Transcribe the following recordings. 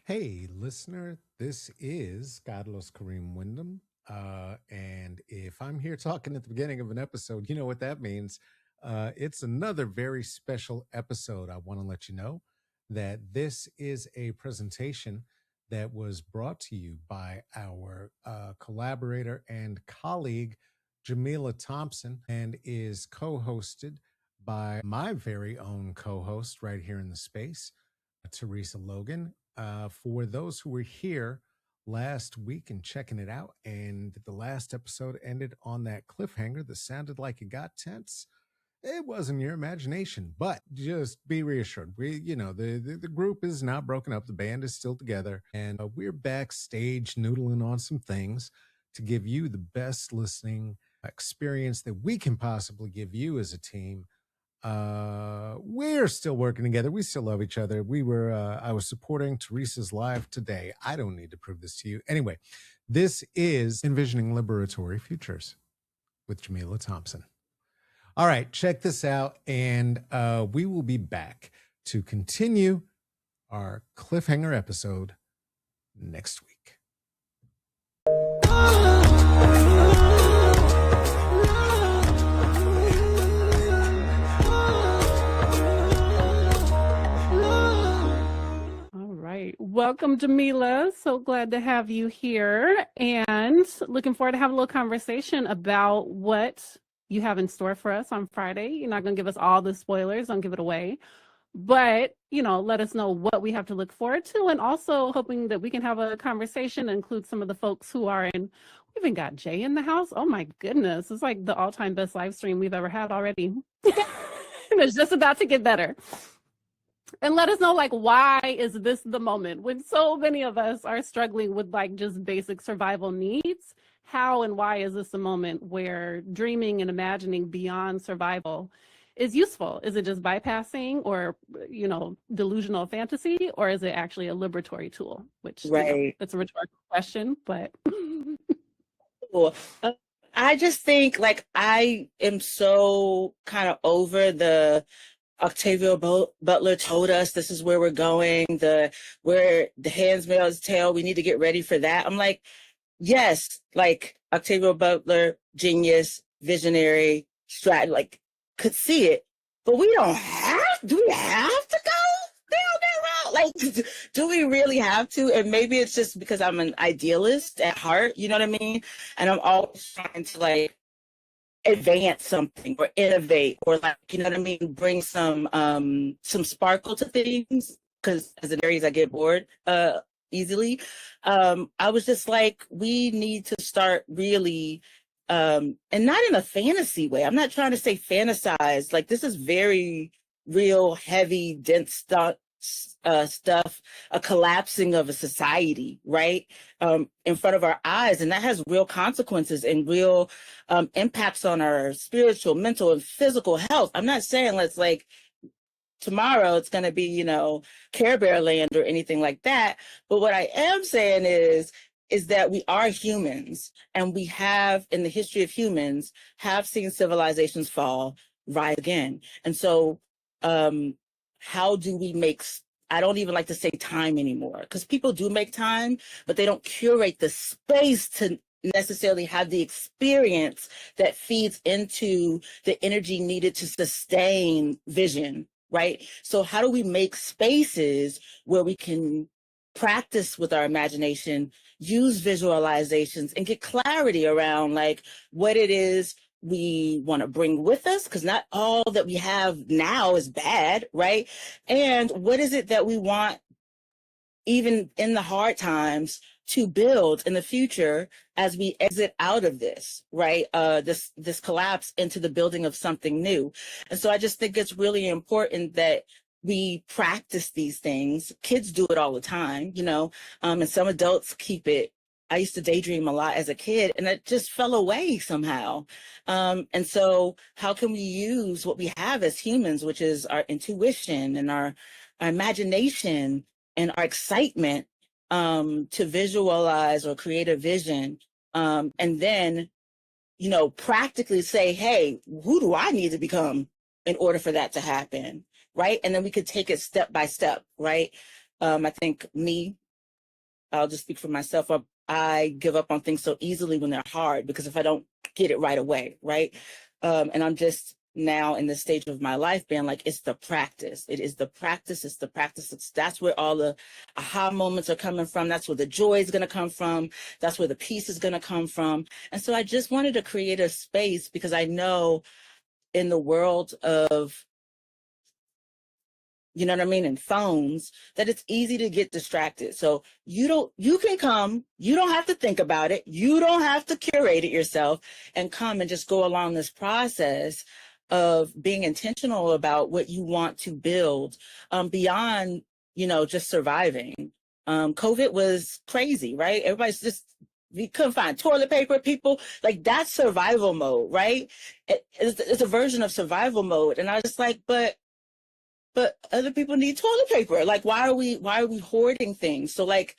Hey, listener, this is Carlos Kareem Wyndham. And if I'm here talking at the beginning of an episode, you know what that means. It's another very special episode. I want to let you know that this is a presentation that was brought to you by our collaborator and colleague, Jamila Thompson, and is co hosted by my very own co host right here in the space, Teresa Logan. For those who were here last week and checking it out, and the last episode ended on that cliffhanger that sounded like it got tense. It wasn't your imagination, but just be reassured. The group is not broken up. The band is still together, and we're backstage noodling on some things to give you the best listening experience that we can possibly give you as a team. We're still working together. We still love each other. I was supporting Teresa's live today. I don't need to prove this to you. Anyway, this is Envisioning Liberatory Futures with Jamila Thompson. All right, check this out. And we will be back to continue our cliffhanger episode next week. Welcome, Jamila. So glad to have you here, and looking forward to having a little conversation about what you have in store for us on Friday. You're not going to give us all the spoilers, don't give it away, but let us know what we have to look forward to, and also hoping that we can have a conversation and include some of the folks who are in. We even got Jay in the house. Oh my goodness, it's like the all-time best live stream we've ever had already. And it's just about to get better. And let us know, why is this the moment when so many of us are struggling with just basic survival needs? How and why is this a moment where dreaming and imagining beyond survival is useful? Is it just bypassing or, delusional fantasy, or is it actually a liberatory tool? Which, right. It's a rhetorical question, but. Cool. I just think I am so kind of over the Octavia Butler told us this is where we're going, where the handmaid's tale, we need to get ready for that. I'm like, yes, Octavia Butler, genius, visionary, could see it, but do we have to go down that route? Do we really have to? And maybe it's just because I'm an idealist at heart, you know what I mean? And I'm always trying to advance something or innovate or bring some sparkle to things, because as an Aries I get bored easily. I was just we need to start really and not in a fantasy way. I'm not trying to say fantasize. This is very real, heavy, dense stuff, a collapsing of a society, right, in front of our eyes, and that has real consequences and real impacts on our spiritual, mental, and physical health. I'm not saying let's tomorrow it's going to be Care Bear land or anything like that, but what I am saying is that we are humans, and we have, in the history of humans, have seen civilizations fall, rise again. And so how do we I don't even like to say time anymore, because people do make time, but they don't curate the space to necessarily have the experience that feeds into the energy needed to sustain vision, right? So how do we make spaces where we can practice with our imagination, use visualizations, and get clarity around what it is we want to bring with us, because not all that we have now is bad, right? And what is it that we want, even in the hard times, to build in the future as we exit out of this, right? This collapse into the building of something new. And so I just think it's really important that we practice these things. Kids do it all the time, and some adults keep it. I used to daydream a lot as a kid, and it just fell away somehow. And so how can we use what we have as humans, which is our intuition and our imagination and our excitement, to visualize or create a vision, and then, practically say, hey, who do I need to become in order for that to happen, right? And then we could take it step by step, right? I think me I'll just speak for myself. I give up on things so easily when they're hard, because if I don't get it right away, right? And I'm just now in this stage of my life being like, it's the practice. It is the practice. It's the practice. That's where all the aha moments are coming from. That's where the joy is going to come from. That's where the peace is going to come from. And so I just wanted to create a space, because I know in the world of, you know what I mean, and phones, that it's easy to get distracted. So you can come, you don't have to think about it. You don't have to curate it yourself, and come and just go along this process of being intentional about what you want to build, beyond, just surviving. COVID was crazy, right? Everybody's just, we couldn't find toilet paper. People, like, that's survival mode, right? It's a version of survival mode. And I was just like, but other people need toilet paper. Like, why are we hoarding things? So like,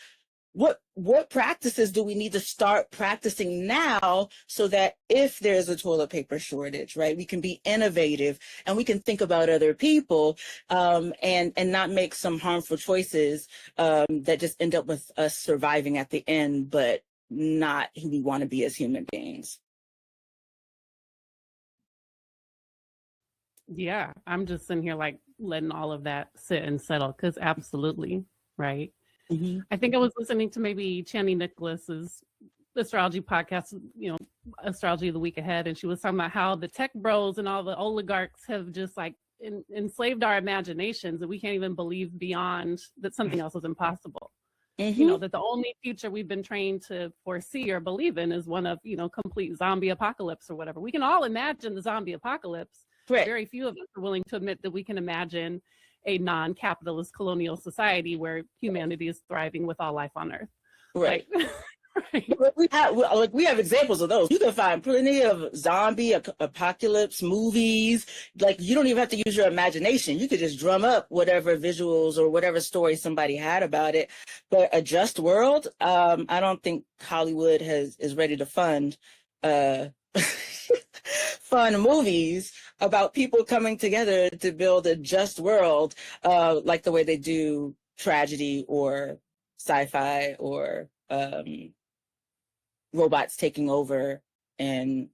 what practices do we need to start practicing now, so that if there's a toilet paper shortage, right, we can be innovative and we can think about other people, and not make some harmful choices, that just end up with us surviving at the end, but not who we want to be as human beings. Yeah, I'm just sitting here like letting all of that sit and settle, because absolutely, right? Mm-hmm. I think I was listening to maybe Channy Nicholas's astrology podcast, Astrology of the Week Ahead, and she was talking about how the tech bros and all the oligarchs have just like enslaved our imaginations, and we can't even believe beyond that something else is impossible. Mm-hmm. That the only future we've been trained to foresee or believe in is one of, complete zombie apocalypse or whatever. We can all imagine the zombie apocalypse. Right. Very few of us are willing to admit that we can imagine a non-capitalist colonial society where humanity is thriving with all life on Earth. Right. Right. We have examples of those. You can find plenty of zombie apocalypse movies. Like, you don't even have to use your imagination. You could just drum up whatever visuals or whatever story somebody had about it. But a just world, I don't think Hollywood is ready to fund fun movies about people coming together to build a just world, like the way they do tragedy or sci-fi or robots taking over, and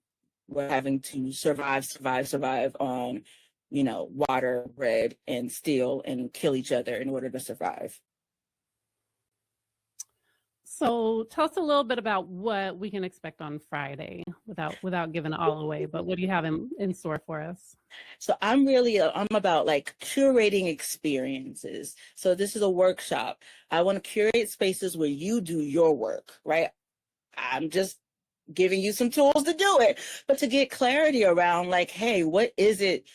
we're having to survive on, water, bread, and steel, and kill each other in order to survive. So tell us a little bit about what we can expect on Friday, without giving it all away, but what do you have in store for us? So I'm about like curating experiences. So this is a workshop. I want to curate spaces where you do your work, right? I'm just giving you some tools to do it, but to get clarity around like, hey, what is it?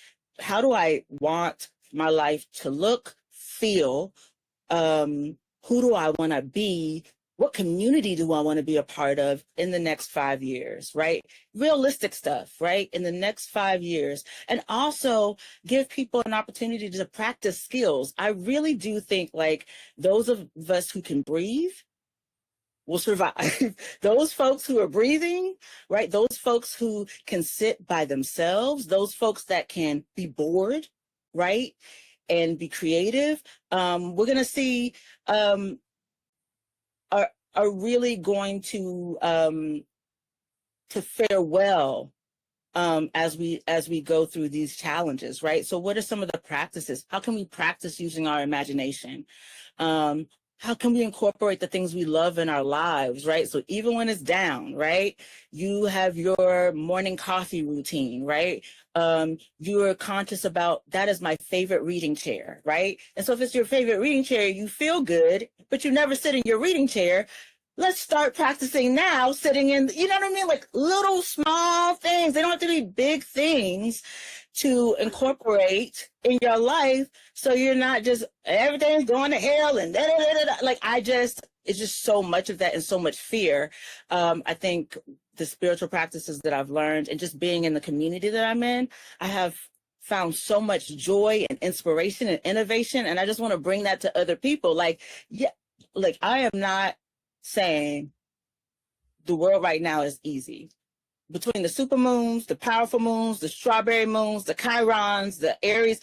How do I want my life to look, feel? Who do I want to be? What community do I want to be a part of in the next 5 years, right? Realistic stuff, right? In the next 5 years. And also give people an opportunity to practice skills. I really do think like those of us who can breathe will survive. Those folks who are breathing, right? Those folks who can sit by themselves, those folks that can be bored, right? And be creative. We're going to see, are really going to fare well as we go through these challenges, right? So what are some of the practices? How can we practice using our imagination? How can we incorporate the things we love in our lives, right? So even when it's down, right? You have your morning coffee routine, right? You are conscious about, that is my favorite reading chair, right? And so if it's your favorite reading chair, you feel good, but you never sit in your reading chair. Let's start practicing now, sitting in, you know what I mean? Like little small things. They don't have to be big things to incorporate in your life. So you're not just, everything's going to hell and da, da, da, da, da. Like it's just so much of that and so much fear. I think the spiritual practices that I've learned and just being in the community that I'm in, I have found so much joy and inspiration and innovation. And I just want to bring that to other people. Like, yeah, like I am not saying the world right now is easy. Between the super moons, the powerful moons, the strawberry moons, the chirons, the Aries,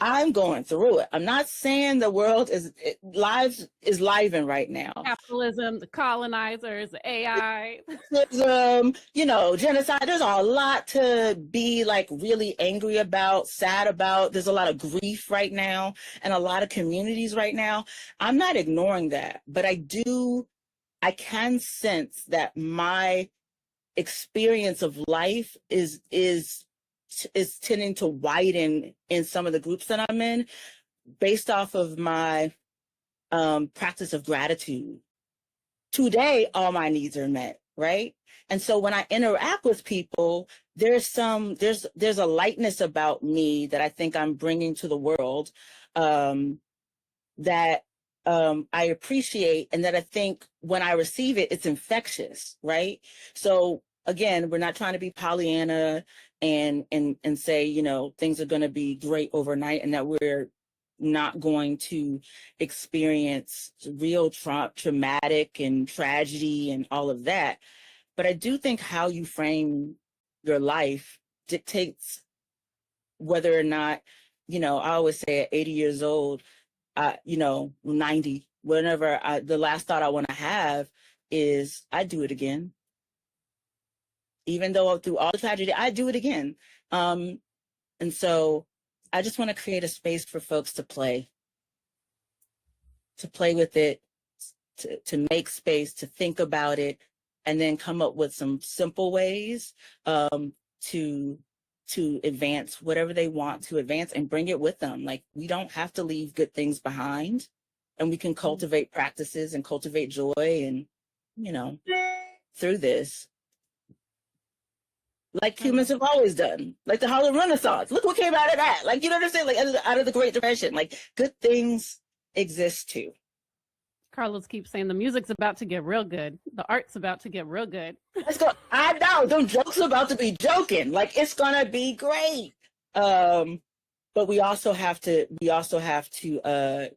I'm going through it. I'm not saying the world is living right now. Capitalism, the colonizers, the AI. Genocide. There's a lot to be like really angry about, sad about. There's a lot of grief right now and a lot of communities right now. I'm not ignoring that, but I can sense that my experience of life is tending to widen in some of the groups that I'm in based off of my practice of gratitude. Today, all my needs are met, right? And so when I interact with people, there's a lightness about me that I think I'm bringing to the world that I appreciate, and that I think when I receive it, it's infectious, right? So again, we're not trying to be Pollyanna and say, things are going to be great overnight and that we're not going to experience real traumatic and tragedy and all of that. But I do think how you frame your life dictates whether or not, I always say at 80 years old, 90, whenever the last thought I want to have is I do it again. Even though through all the tragedy, I do it again. And so I just want to create a space for folks to play with it, to make space, to think about it, and then come up with some simple ways to advance whatever they want to advance and bring it with them. Like, we don't have to leave good things behind, and we can cultivate practices and cultivate joy and, through this. Like humans have always done, like the Harlem Renaissance. Look what came out of that. Like, you know what I'm saying? Like, out of the Great Depression, like good things exist too. Carlos keeps saying the music's about to get real good. The art's about to get real good. Let's go. I know, them jokes are about to be joking. Like, it's gonna be great. But we also have to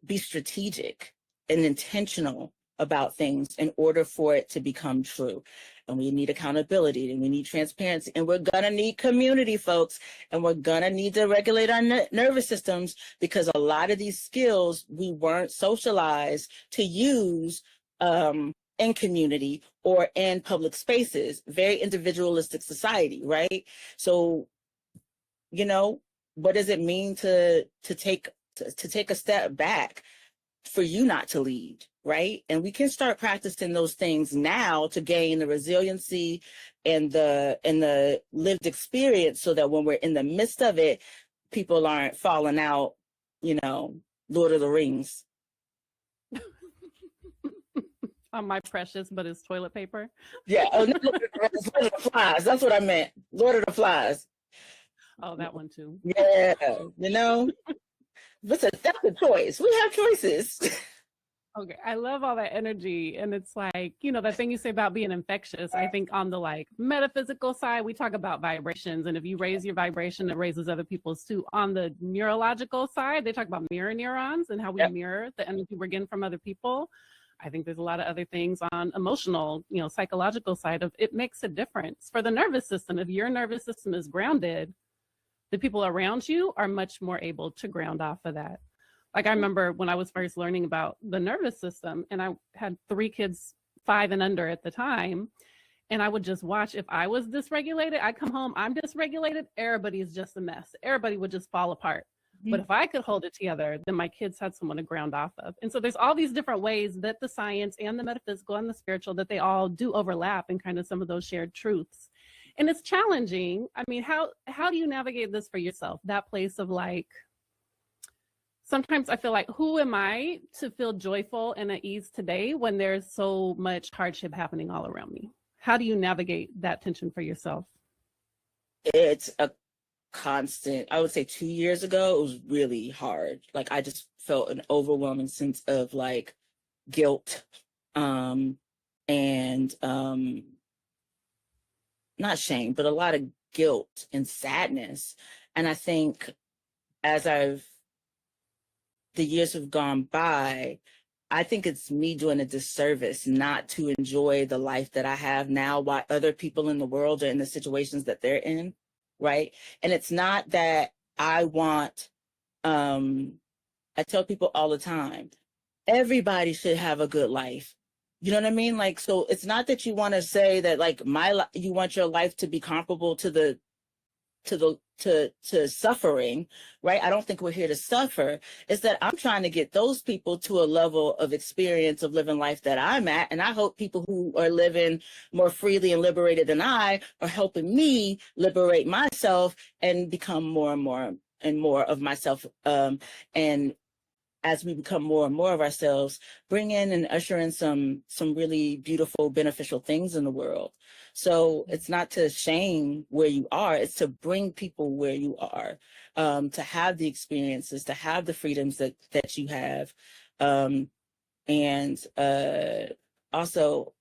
be strategic and intentional about things in order for it to become true. And we need accountability, and we need transparency, and we're gonna need community, folks, and we're gonna need to regulate our nervous systems, because a lot of these skills we weren't socialized to use in community or in public spaces. Very individualistic society, right? So, what does it mean to take a step back for you not to lead? Right? And we can start practicing those things now to gain the resiliency and the lived experience, so that when we're in the midst of it, people aren't falling out, Lord of the Rings. On my precious, but it's toilet paper. Yeah. Oh, no, Lord of the Flies. That's what I meant. Lord of the Flies. Oh, that one too. Yeah. That's a choice. We have choices. Okay, I love all that energy. And it's like, that thing you say about being infectious. I think on the metaphysical side, we talk about vibrations. And if you raise your vibration, it raises other people's too. On the neurological side, they talk about mirror neurons and how we mirror the energy we're getting from other people. I think there's a lot of other things on emotional, psychological side of it makes a difference. For the nervous system, if your nervous system is grounded, the people around you are much more able to ground off of that. Like, I remember when I was first learning about the nervous system, and I had 3 kids, 5 and under at the time, and I would just watch. If I was dysregulated, I'd come home, I'm dysregulated, everybody is just a mess. Everybody would just fall apart. Mm-hmm. But if I could hold it together, then my kids had someone to ground off of. And so there's all these different ways that the science and the metaphysical and the spiritual, that they all do overlap in kind of some of those shared truths. And it's challenging. I mean, how do you navigate this for yourself? That place of sometimes I feel like, who am I to feel joyful and at ease today when there's so much hardship happening all around me? How do you navigate that tension for yourself? It's a constant. I would say 2 years ago, it was really hard. Like, I just felt an overwhelming sense of guilt and not shame, but a lot of guilt and sadness. And I think as the years have gone by, I think it's me doing a disservice not to enjoy the life that I have now while other people in the world are in the situations that they're in, right? And it's not that I want I tell people all the time, everybody should have a good life. You know what I mean? Like, so it's not that you want to say that like you want your life to be comparable to suffering, right? I don't think we're here to suffer. It's that I'm trying to get those people to a level of experience of living life that I'm at. And I hope people who are living more freely and liberated than I are helping me liberate myself and become more and more of myself. And as we become more and more of ourselves, bring in and usher in some really beautiful, beneficial things in the world. So it's not to shame where you are, it's to bring people where you are, to have the experiences, to have the freedoms that you have. And also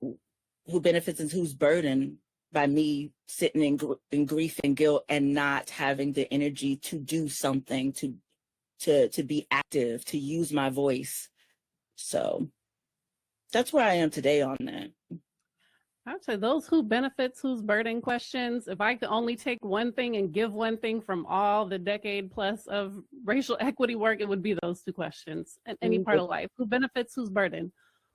who benefits and who's burdened by me sitting in grief and guilt and not having the energy to do something, to be active, to use my voice. So that's where I am today on that. I'd say those who benefits, whose burden questions, if I could only take one thing and give one thing from all the decade plus of racial equity work, it would be those two questions in any part of life. Who benefits, whose burden?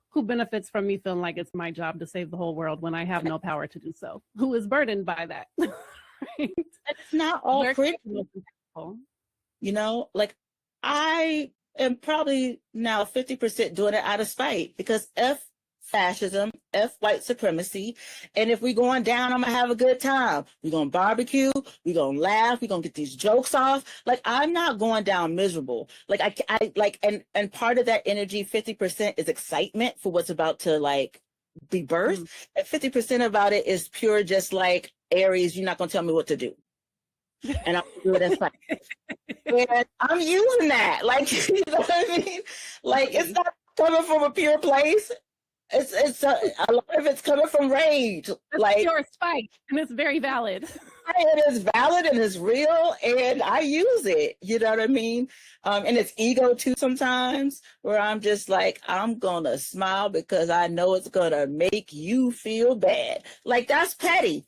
Who benefits from me feeling like it's my job to save the whole world when I have no power to do so? Who is burdened by that? Right? And it's not all critical. You know, like I am probably now 50% doing it out of spite because F fascism, F white supremacy. And if we going down, I'm gonna have a good time. We're gonna barbecue, we're gonna laugh, we're gonna get these jokes off. Like I'm not going down miserable. Like I like, and part of that energy, 50% is excitement for what's about to like be birthed. And 50% about it is pure, just like Aries, you're not gonna tell me what to do. And I'm gonna do it as fun. And I'm using that. Like, you know what I mean? Like it's not coming from a pure place. It's a lot of it's coming from rage. It's like pure spite, and it's very valid. It is valid and it's real, and I use it. You know what I mean? And it's ego too sometimes, where I'm just like, I'm gonna smile because I know it's gonna make you feel bad. Like that's petty.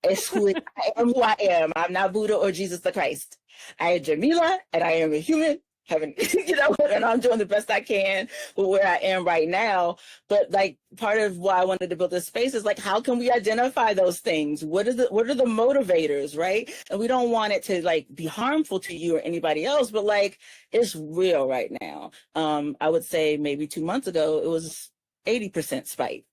It's who I am. Who I am. I'm not Buddha or Jesus the Christ. I am Jamila, and I am a human. You know, and I'm doing the best I can with where I am right now. But like part of why I wanted to build this space is like, how can we identify those things? What are the motivators, right? And we don't want it to like be harmful to you or anybody else, but like it's real right now. I would say maybe 2 months ago it was 80% spite.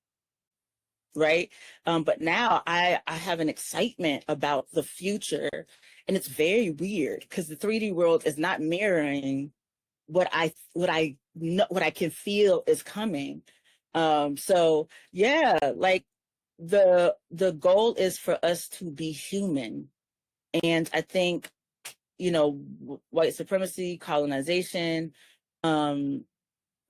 Right. But now I have an excitement about the future. And it's very weird because the 3D world is not mirroring what I know, what I can feel is coming. So yeah, like the goal is for us to be human. And I think, you know, white supremacy, colonization,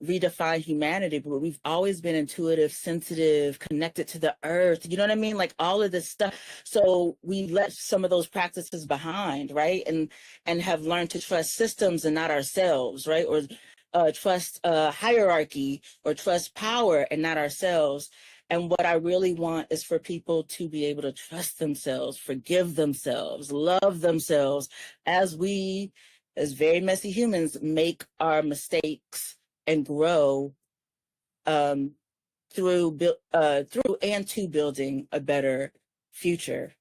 redefine humanity, but we've always been intuitive, sensitive, connected to the earth. You know what I mean? Like all of this stuff. So we let some of those practices behind, right? And have learned to trust systems and not ourselves, right? Or trust hierarchy or trust power and not ourselves. And what I really want is for people to be able to trust themselves, forgive themselves, love themselves as we, as very messy humans, make our mistakes and grow through and to building a better future.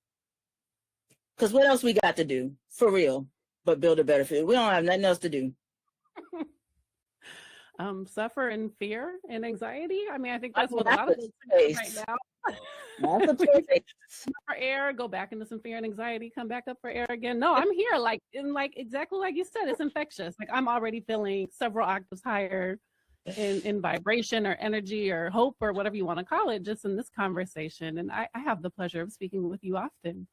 Because what else we got to do for real but build a better future? We don't have nothing else to do. Suffer in fear and anxiety. I mean, I think that's what a lot of us are right now. For air, go back into some fear and anxiety, come back up for air again. No, I'm here, like exactly like you said, it's infectious. Like I'm already feeling several octaves higher in vibration or energy or hope or whatever you want to call it, just in this conversation. And I have the pleasure of speaking with you often.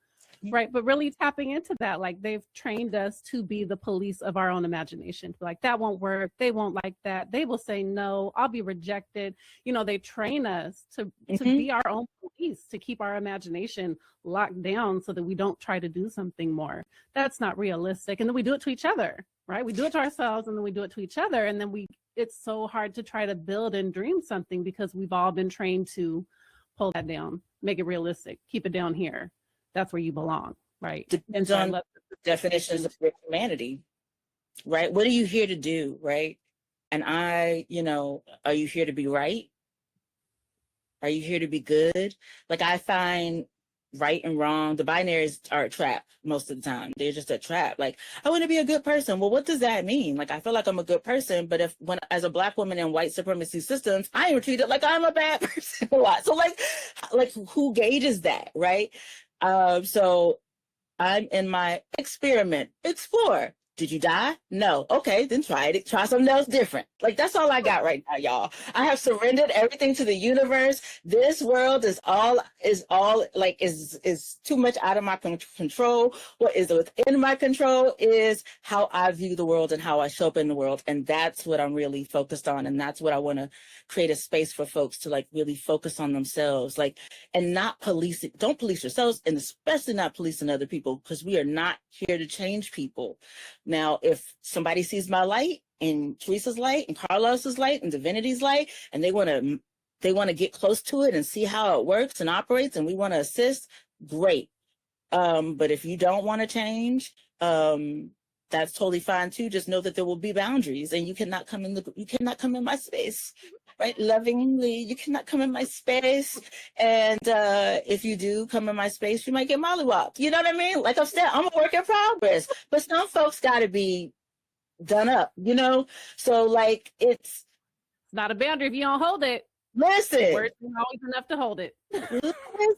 Right. But really tapping into that, like they've trained us to be the police of our own imagination. Like that won't work. They won't like that. They will say no. I'll be rejected. You know, they train us to be our own police, to keep our imagination locked down so that we don't try to do something more. That's not realistic. And then we do it to each other. Right. We do it to ourselves and then we do it to each other. And then it's so hard to try to build and dream something because we've all been trained to pull that down, make it realistic, keep it down here. That's where you belong, right? Depends on definitions of humanity. right? What are you here to do, right? And are you here to be right? Are you here to be good? Like, I find right and wrong, the binaries are a trap most of the time. They're just a trap. Like, I want to be a good person. Well, what does that mean? Like, I feel like I'm a good person, but as a Black woman in white supremacy systems, I am treated like I'm a bad person a lot. So like who gauges that, right? So I'm in my explore. Did you die? No. Okay, then try it. Try something else different. Like, that's all I got right now, y'all. I have surrendered everything to the universe. This world is too much out of my control. What is within my control is how I view the world and how I show up in the world. And that's what I'm really focused on. And that's what I want to create a space for folks to like really focus on themselves, like, and not police it. Don't police yourselves, and especially not policing other people, because we are not here to change people. Now, if somebody sees my light and Teresa's light and Carlos's light and Divinity's light, and they want to get close to it and see how it works and operates, and we want to assist, great. But if you don't want to change, that's totally fine too. Just know that there will be boundaries, and you cannot come in my space, right? Lovingly, you cannot come in my space. And if you do come in my space, you might get mollywopped. You know what I mean? Like, I'm a work in progress, but some folks got to be done up, So like, it's not a boundary if you don't hold it. Listen, words are always enough to hold it.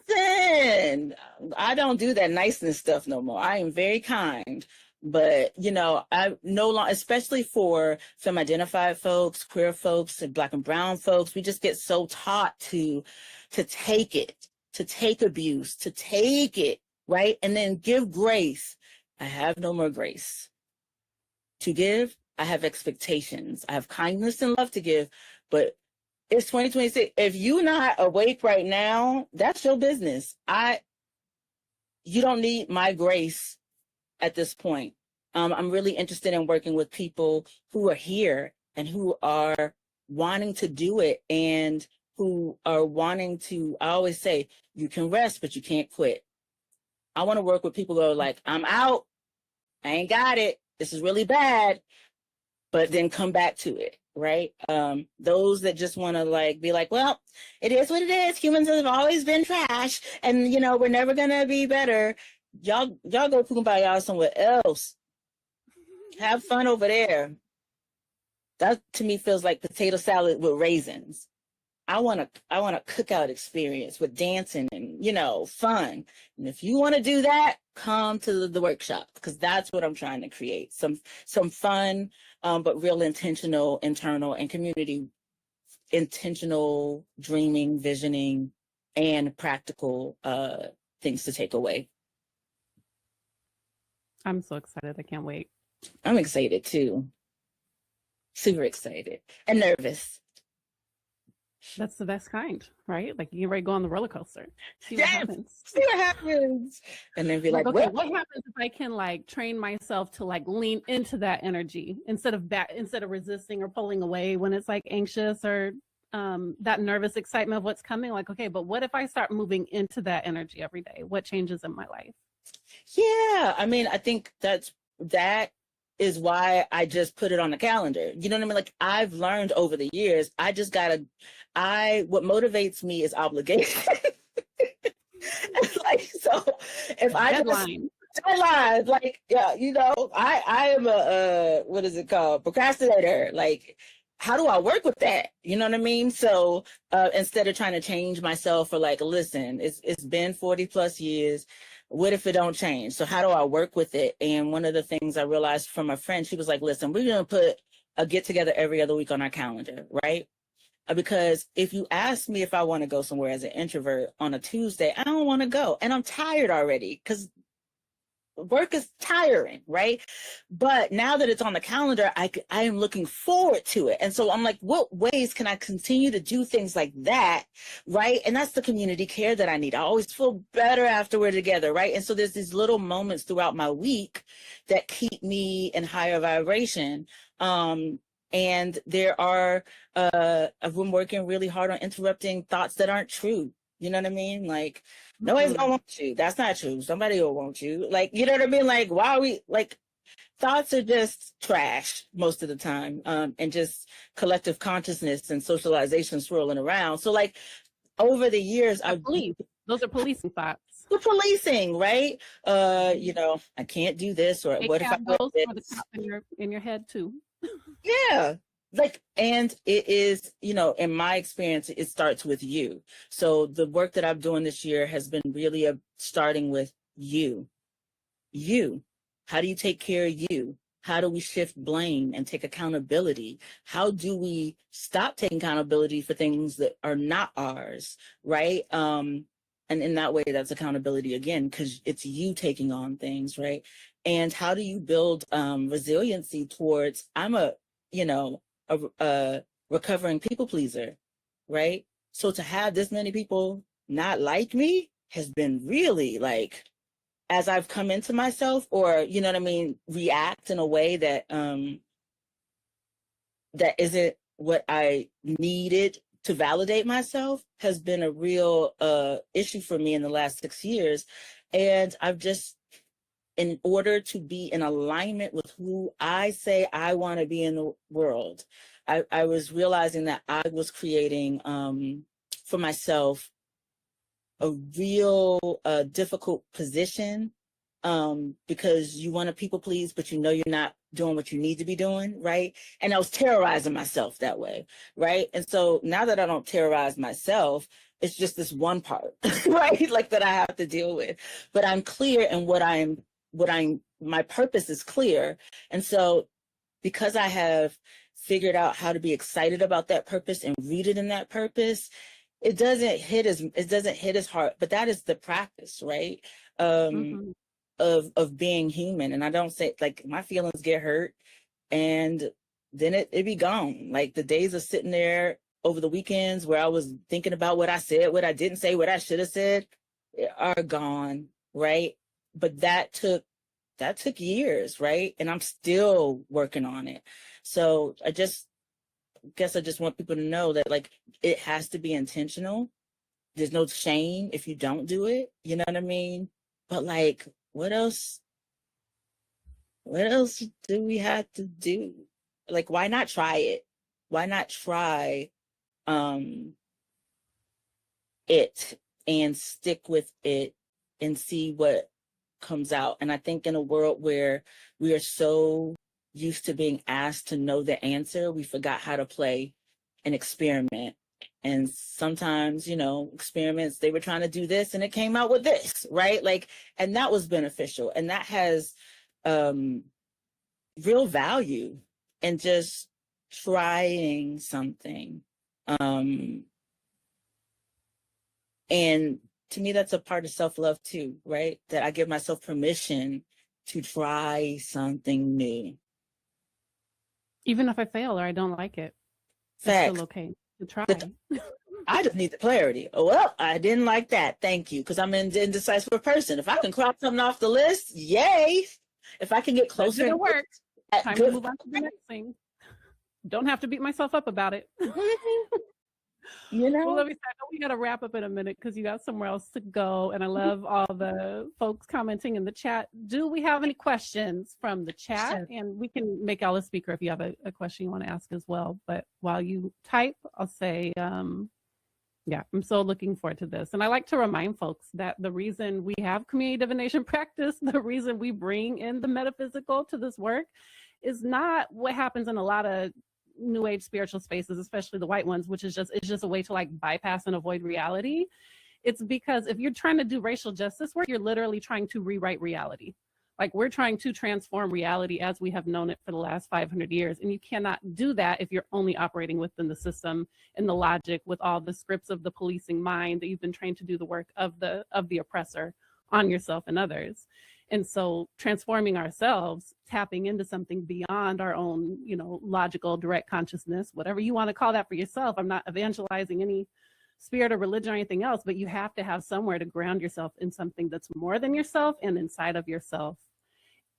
Listen, I don't do that niceness stuff no more. I am very kind. But, I no longer, especially for femme identified folks, queer folks, and Black and brown folks, we just get so taught to take it, to take abuse, to take it, right? And then give grace. I have no more grace to give. I have expectations. I have kindness and love to give, but it's 2026. If you're not awake right now, that's your business. You don't need my grace at this point. I'm really interested in working with people who are here and who are wanting to do it, and who are wanting to, I always say, you can rest, but you can't quit. I want to work with people who are like, I'm out, I ain't got it, this is really bad, but then come back to it, right? Those that just want to like be like, well, it is what it is. Humans have always been trash, and we're never gonna be better. Y'all go kumbaya somewhere else. Have fun over there. That to me feels like potato salad with raisins. I want a cookout experience with dancing and fun. And if you want to do that, come to the workshop, because that's what I'm trying to create. Some fun, but real intentional, internal, and community intentional dreaming, visioning, and practical things to take away. I'm so excited. I can't wait. I'm excited too. Super excited and nervous. That's the best kind, right? Like, you get ready to go on the roller coaster. See what happens. See what happens. And then be like, okay, what happens if I can like train myself to like lean into that energy instead of resisting or pulling away when it's like anxious or that nervous excitement of what's coming? Like, okay, but what if I start moving into that energy every day? What changes in my life? Yeah, I mean, I think that is why I just put it on the calendar. You know what I mean? Like, I've learned over the years, what motivates me is obligation. Like, so if I deadlines, like, yeah, I am a what is it called? Procrastinator. Like, how do I work with that? You know what I mean? So instead of trying to change myself, or like, listen, it's been 40 plus years. What if it don't change? So how do I work with it? And one of the things I realized from a friend, she was like, listen, we're going to put a get together every other week on our calendar, right? Because if you ask me if I want to go somewhere as an introvert on a Tuesday, I don't want to go. And I'm tired already, because work is tiring, right? But now that it's on the calendar, I am looking forward to it. And so I'm like, what ways can I continue to do things like that, right? And that's the community care that I need. I always feel better after we're together, right? And so there's these little moments throughout my week that keep me in higher vibration. And there are, I've been working really hard on interrupting thoughts that aren't true. You know what I mean? Like, nobody's gonna want you. That's not true. Somebody will want you. Like, you know what I mean? Like, why are we, like, thoughts are just trash most of the time, and just collective consciousness and socialization swirling around. So like over the years, I've those are policing thoughts. The policing, right? I can't do this, or what if I goes for the top in your head too. Yeah. Like, and it is, in my experience, it starts with you. So the work that I'm doing this year has been really starting with you. How do you take care of you? How do we shift blame and take accountability? How do we stop taking accountability for things that are not ours, right? And in that way, that's accountability again, because it's you taking on things, right? And how do you build resiliency towards, I'm a recovering people pleaser, right? So to have this many people not like me has been really like, as I've come into myself, or, react in a way that that isn't what I needed to validate myself, has been a real issue for me in the last 6 years. And I've just, in order to be in alignment with who I say I want to be in the world, I was realizing that I was creating for myself a real difficult position, because you want to people please, but you're not doing what you need to be doing, right? And I was terrorizing myself that way, right? And so now that I don't terrorize myself, it's just this one part, right? Like that I have to deal with. But I'm clear in my purpose is clear. And so because I have figured out how to be excited about that purpose and rooted in that purpose, it doesn't hit as hard, but that is the practice, right? Of being human. And I don't say, like, my feelings get hurt and then it be gone. Like the days of sitting there over the weekends where I was thinking about what I said, what I didn't say, what I should have said, are gone, right? But that took years, right? And I'm still working on it. So I just want people to know that, like, it has to be intentional. There's no shame if you don't do it, you know what I mean? But like, what else do we have to do? Like, why not try it? Why not try it and stick with it and see what comes out? And I think in a world where we are so used to being asked to know the answer, we forgot how to play an experiment. And sometimes, experiments, they were trying to do this and it came out with this, right? Like, and that was beneficial. And that has real value in just trying something. And to me, that's a part of self-love too, right? That I give myself permission to try something new. Even if I fail or I don't like it, Facts. It's still okay to try. I just need the clarity. Oh, well, I didn't like that. Thank you. Because I'm an indecisive person. If I can cross something off the list, yay. If I can get closer. It works. Time to move on to the next thing. Don't have to beat myself up about it. Well, let me say, I know we got to wrap up in a minute because you got somewhere else to go. And I love all the folks commenting in the chat. Do we have any questions from the chat? Sure. And we can make Ella speaker if you have a question you want to ask as well. But while you type, I'll say, yeah, I'm so looking forward to this. And I like to remind folks that the reason we have community divination practice, the reason we bring in the metaphysical to this work is not what happens in a lot of new age spiritual spaces, especially the white ones, which is just a way to like bypass and avoid reality. It's because if you're trying to do racial justice work, you're literally trying to rewrite reality. Like, we're trying to transform reality as we have known it for the last 500 years. And you cannot do that if you're only operating within the system and the logic with all the scripts of the policing mind that you've been trained to do the work of the oppressor on yourself and others. And so transforming ourselves, tapping into something beyond our own, logical, direct consciousness, whatever you want to call that for yourself. I'm not evangelizing any spirit or religion or anything else, but you have to have somewhere to ground yourself in something that's more than yourself and inside of yourself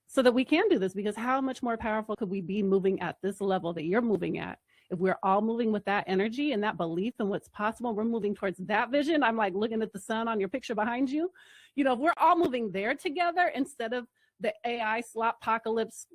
so that we can do this. Because how much more powerful could we be moving at this level that you're moving at? If we're all moving with that energy and that belief in what's possible, we're moving towards that vision. I'm like looking at the sun on your picture behind you. If we're all moving there together instead of the AI slop apocalypse,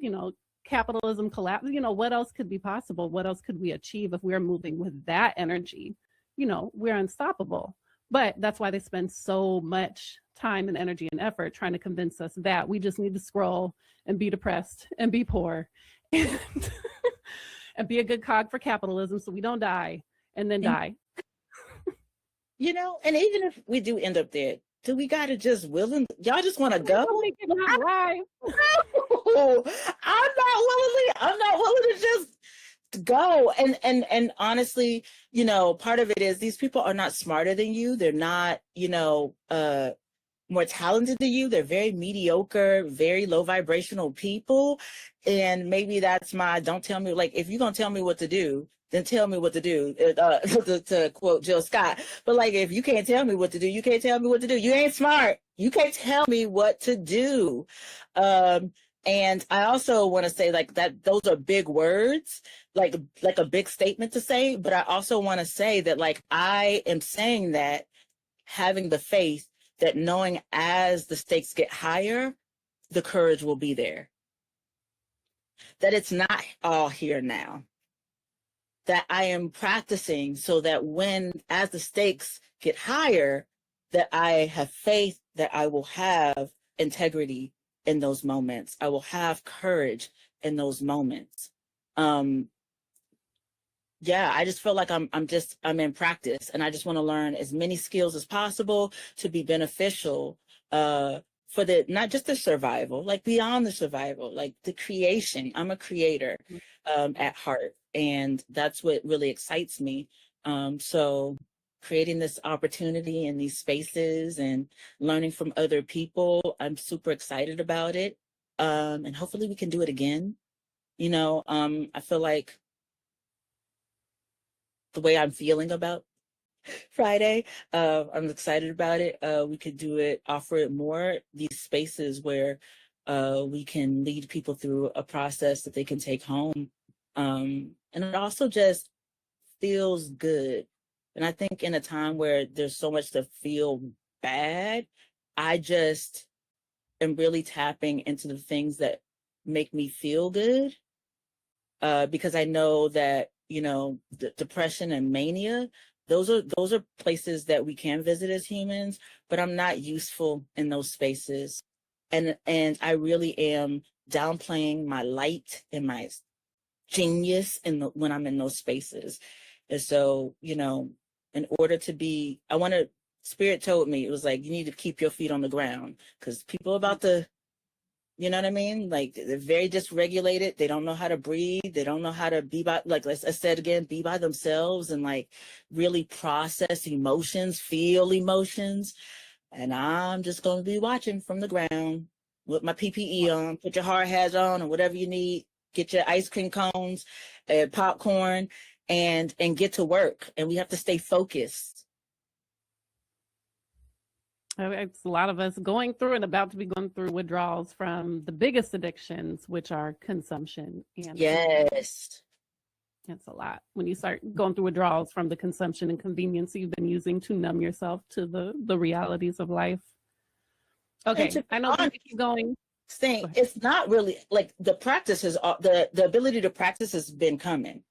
capitalism collapse, what else could be possible? What else could we achieve if we're moving with that energy? We're unstoppable. But that's why they spend so much time and energy and effort trying to convince us that we just need to scroll and be depressed and be poor and, and be a good cog for capitalism so we don't die and then die. And even if we do end up there, do we gotta just y'all just want to go? I'm not willing to just go. And honestly, part of it is these people are not smarter than you. They're not, more talented than you. They're very mediocre, very low vibrational people. And maybe that's don't tell me, like, if you're gonna tell me what to do, then tell me what to do, to quote Jill Scott. But like, if you can't tell me what to do, you can't tell me what to do. You ain't smart. You can't tell me what to do. And I also want to say, like, that those are big words, like a big statement to say. But I also want to say that, like, I am saying that having the faith that knowing as the stakes get higher, the courage will be there. That it's not all here now. That I am practicing so that as the stakes get higher, that I have faith that I will have integrity in those moments. I will have courage in those moments. I just feel like I'm in practice, and I just want to learn as many skills as possible to be beneficial for not just the survival, like beyond the survival, like the creation. I'm a creator at heart. And that's what really excites me. So creating this opportunity in these spaces and learning from other people, I'm super excited about it. And hopefully we can do it again. I feel like the way I'm feeling about Friday, I'm excited about it. We could do it, offer it more, these spaces where we can lead people through a process that they can take home. And it also just feels good. And I think in a time where there's so much to feel bad, I just am really tapping into the things that make me feel good. Because I know that, the depression and mania, those are places that we can visit as humans, but I'm not useful in those spaces. And I really am downplaying my light and my genius when I'm in those spaces. And so, in order to be, Spirit told me, it was like, you need to keep your feet on the ground, because people about to, you know what I mean? Like, they're very dysregulated. They don't know how to breathe. They don't know how to be like I said again, be by themselves and like really process emotions, feel emotions. And I'm just going to be watching from the ground with my PPE on, put your hard hats on or whatever you need. Get your ice cream cones, popcorn, and get to work. And we have to stay focused. It's a lot of us going through and about to be going through withdrawals from the biggest addictions, which are consumption. And yes. It's a lot when you start going through withdrawals from the consumption and convenience you've been using to numb yourself to the realities of life. Okay, I know we keep going. It's not really like the practice is the ability to practice has been coming.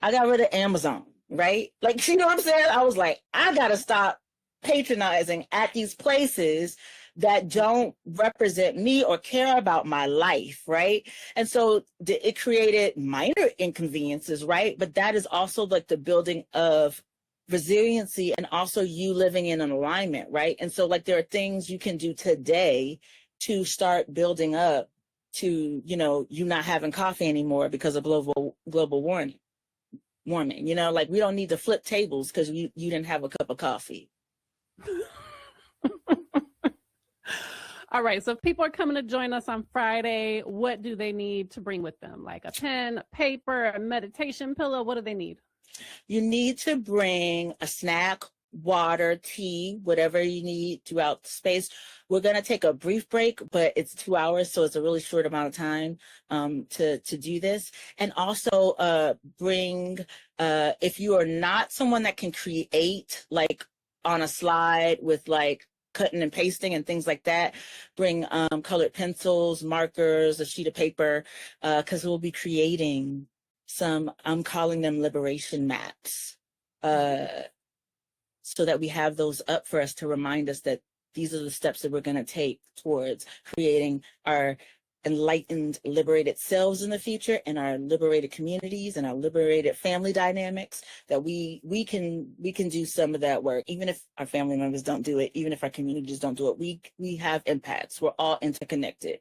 I got rid of Amazon, right? Like, you know what I'm saying? I was like, I gotta stop patronizing at these places that don't represent me or care about my life, right? And so it created minor inconveniences, right? But that is also like the building of resiliency and also you living in an alignment, right? And so like there are things you can do today to start building up to, you not having coffee anymore because of global warming. Like we don't need to flip tables because you didn't have a cup of coffee. All right. So if people are coming to join us on Friday, what do they need to bring with them? Like a pen, paper, a meditation pillow? What do they need? You need to bring a snack, water, tea, whatever you need throughout the space. We're going to take a brief break, but it's 2 hours, so it's a really short amount of time to do this. And also bring, if you are not someone that can create like on a slide with like cutting and pasting and things like that. Bring colored pencils, markers, a sheet of paper, because we'll be creating some, I'm calling them liberation maps, so that we have those up for us to remind us that these are the steps that we're going to take towards creating our enlightened, liberated selves in the future, and our liberated communities and our liberated family dynamics, that we can do some of that work. Even if our family members don't do it, even if our communities don't do it, we have impacts. We're all interconnected.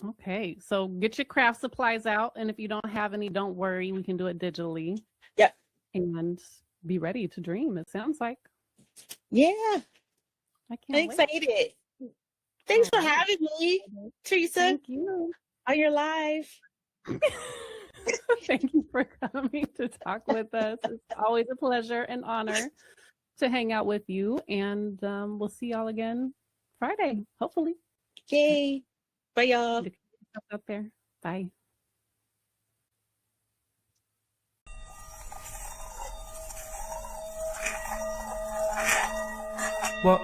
Okay, so get your craft supplies out, and if you don't have any, don't worry, we can do it digitally. Yep. And be ready to dream, it sounds like. Yeah. I can't I'm excited. Thanks for having me, Teresa. Thank you. On your live. Thank you for coming to talk with us. It's always a pleasure and honor to hang out with you. And we'll see y'all again Friday, hopefully. Yay. Bye, y'all. Up there. Bye. What